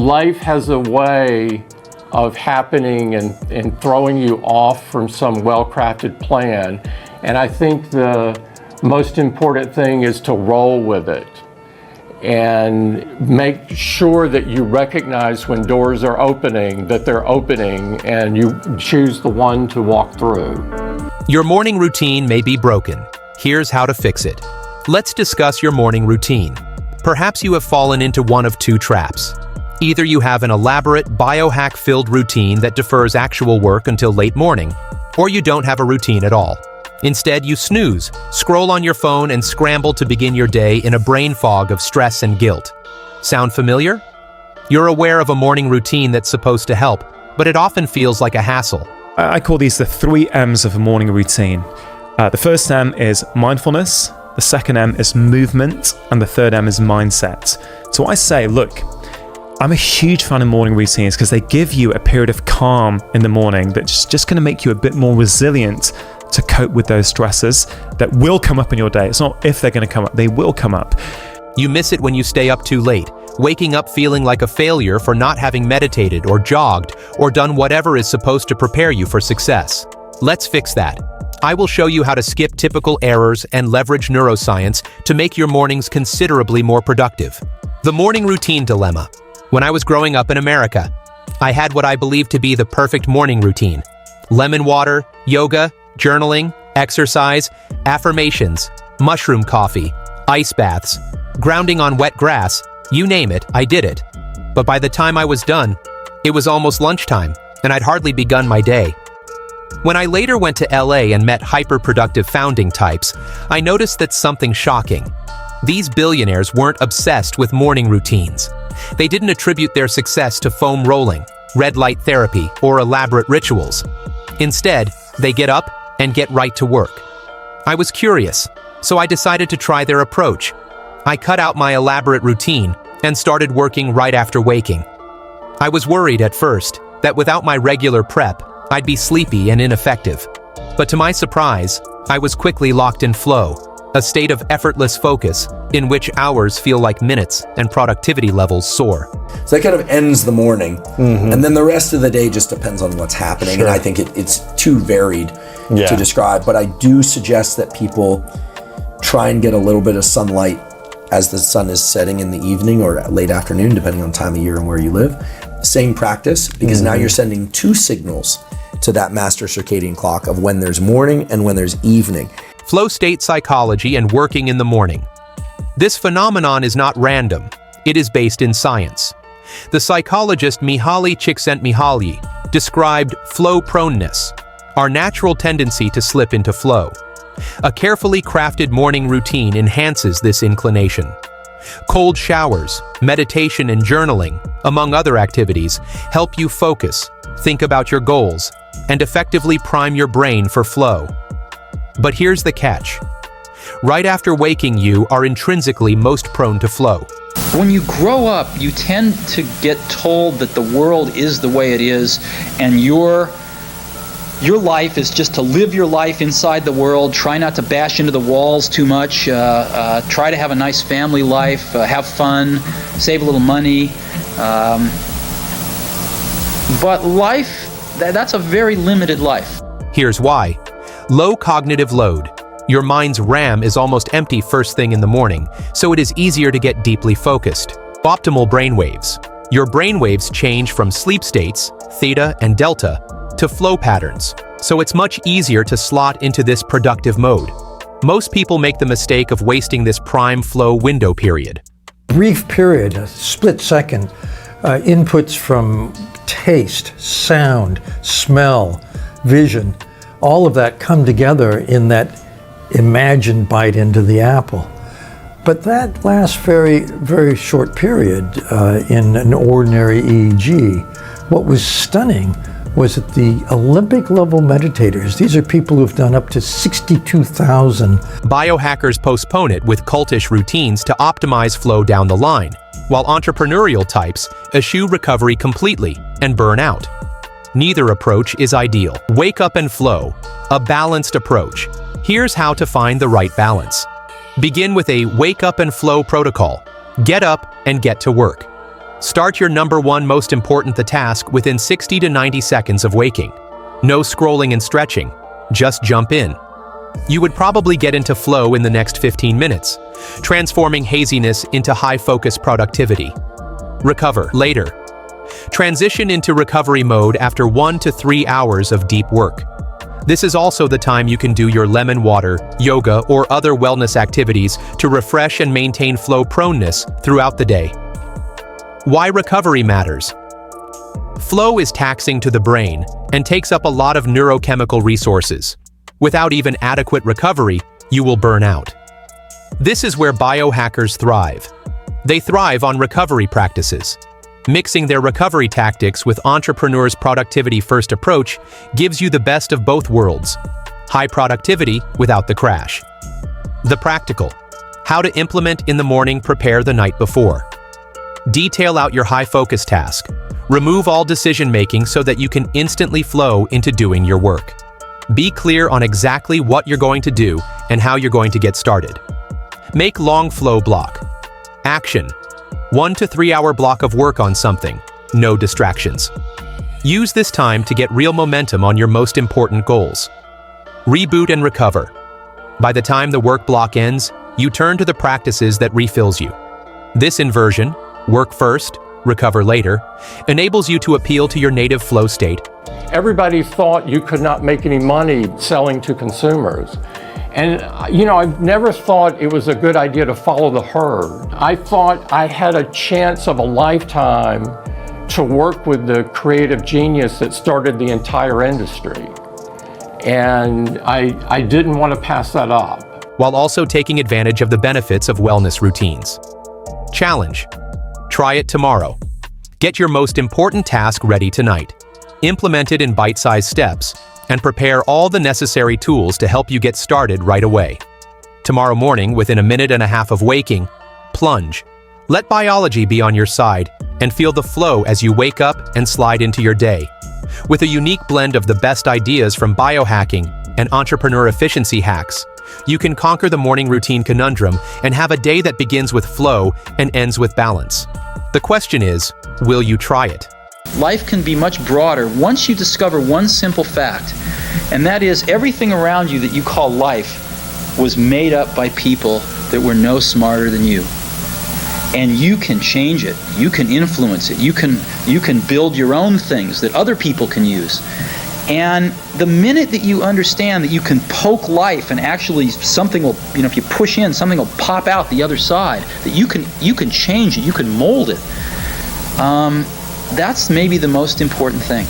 Life has a way of happening and throwing you off from some well-crafted plan. And I think the most important thing is to roll with it and make sure that you recognize when doors are opening, that they're opening, and you choose the one to walk through. Your morning routine may be broken. Here's how to fix it. Let's discuss your morning routine. Perhaps you have fallen into one of two traps. Either you have an elaborate, biohack-filled routine that defers actual work until late morning, or you don't have a routine at all. Instead, you snooze, scroll on your phone, and scramble to begin your day in a brain fog of stress and guilt. Sound familiar? You're aware of a morning routine that's supposed to help, but it often feels like a hassle. I call these the 3 M's of a morning routine. The first M is mindfulness, the second M is movement, and the third M is mindset. So I say, look, I'm a huge fan of morning routines because they give you a period of calm in the morning that's just going to make you a bit more resilient to cope with those stresses that will come up in your day. It's not if they're going to come up, they will come up. You miss it when you stay up too late, waking up feeling like a failure for not having meditated or jogged or done whatever is supposed to prepare you for success. Let's fix that. I will show you how to skip typical errors and leverage neuroscience to make your mornings considerably more productive. The morning routine dilemma. When I was growing up in America, I had what I believed to be the perfect morning routine. Lemon water, yoga, journaling, exercise, affirmations, mushroom coffee, ice baths, grounding on wet grass, you name it, I did it. But by the time I was done, it was almost lunchtime, and I'd hardly begun my day. When I later went to LA and met hyper-productive founding types, I noticed that something shocking. These billionaires weren't obsessed with morning routines. They didn't attribute their success to foam rolling, red light therapy, or elaborate rituals. Instead, they get up and get right to work. I was curious, so I decided to try their approach. I cut out my elaborate routine and started working right after waking. I was worried at first that without my regular prep, I'd be sleepy and ineffective. But to my surprise, I was quickly locked in flow, a state of effortless focus in which hours feel like minutes and productivity levels soar. So that kind of ends the morning. And then the rest of the day just depends on what's happening. Sure. And I think it's too varied to describe, but I do suggest that people try and get a little bit of sunlight as the sun is setting in the evening or late afternoon, depending on time of year and where you live. Same practice, because now you're sending 2 signals to that master circadian clock of when there's morning and when there's evening. Flow state psychology and working in the morning. This phenomenon is not random. It is based in science. The psychologist Mihaly Csikszentmihalyi described flow proneness, our natural tendency to slip into flow. A carefully crafted morning routine enhances this inclination. Cold showers, meditation, and journaling, among other activities, help you focus, think about your goals, and effectively prime your brain for flow. But here's the catch. Right after waking, you are intrinsically most prone to flow. When you grow up, you tend to get told that the world is the way it is, and your life is just to live your life inside the world, try not to bash into the walls too much, try to have a nice family life, have fun, save a little money. But life, that's a very limited life. Here's why. Low cognitive load. Your mind's RAM is almost empty first thing in the morning, so it is easier to get deeply focused. Optimal brainwaves. Your brainwaves change from sleep states, theta and delta, to flow patterns, so it's much easier to slot into this productive mode. Most people make the mistake of wasting this prime flow window period. Brief period, a split second, inputs from taste, sound, smell, vision, all of that come together in that imagined bite into the apple. But that lasts very, very short period in an ordinary EEG. What was stunning was that the Olympic level meditators, these are people who've done up to 62,000. Biohackers postpone it with cultish routines to optimize flow down the line, while entrepreneurial types eschew recovery completely and burn out. Neither approach is ideal. Wake up and flow, a balanced approach. Here's how to find the right balance. Begin with a wake up and flow protocol. Get up and get to work. Start your number one most important task within 60 to 90 seconds of waking. No scrolling and stretching, just jump in. You would probably get into flow in the next 15 minutes, transforming haziness into high-focus productivity. Recover later. Transition into recovery mode after 1 to 3 hours of deep work. This is also the time you can do your lemon water, yoga, or other wellness activities to refresh and maintain flow proneness throughout the day. Why recovery matters. Flow is taxing to the brain and takes up a lot of neurochemical resources. Without even adequate recovery, you will burn out. This is where biohackers thrive. They thrive on recovery practices. Mixing their recovery tactics with entrepreneurs' productivity-first approach gives you the best of both worlds. High productivity without the crash. The practical. How to implement in the morning, prepare the night before. Detail out your high-focus task. Remove all decision-making so that you can instantly flow into doing your work. Be clear on exactly what you're going to do and how you're going to get started. Make long flow block. Action. 1 to 3 hour block of work on something. No distractions. Use this time to get real momentum on your most important goals. Reboot and recover. By the time the work block ends, you turn to the practices that refills you. This inversion, work first, recover later, enables you to appeal to your native flow state. Everybody thought you could not make any money selling to consumers. And, I've never thought it was a good idea to follow the herd. I thought I had a chance of a lifetime to work with the creative genius that started the entire industry. And I didn't want to pass that up. While also taking advantage of the benefits of wellness routines. Challenge. Try it tomorrow. Get your most important task ready tonight. Implement it in bite-sized steps, and prepare all the necessary tools to help you get started right away. Tomorrow morning, within a minute and a half of waking, plunge. Let biology be on your side, and feel the flow as you wake up and slide into your day. With a unique blend of the best ideas from biohacking and entrepreneur efficiency hacks, you can conquer the morning routine conundrum and have a day that begins with flow and ends with balance. The question is, will you try it? Life can be much broader once you discover one simple fact, and that is everything around you that you call life was made up by people that were no smarter than you. And you can change it. You can influence it. You can build your own things that other people can use. And the minute that you understand that you can poke life and actually something will, if you push in, something will pop out the other side, that you can change it, you can mold it. That's maybe the most important thing.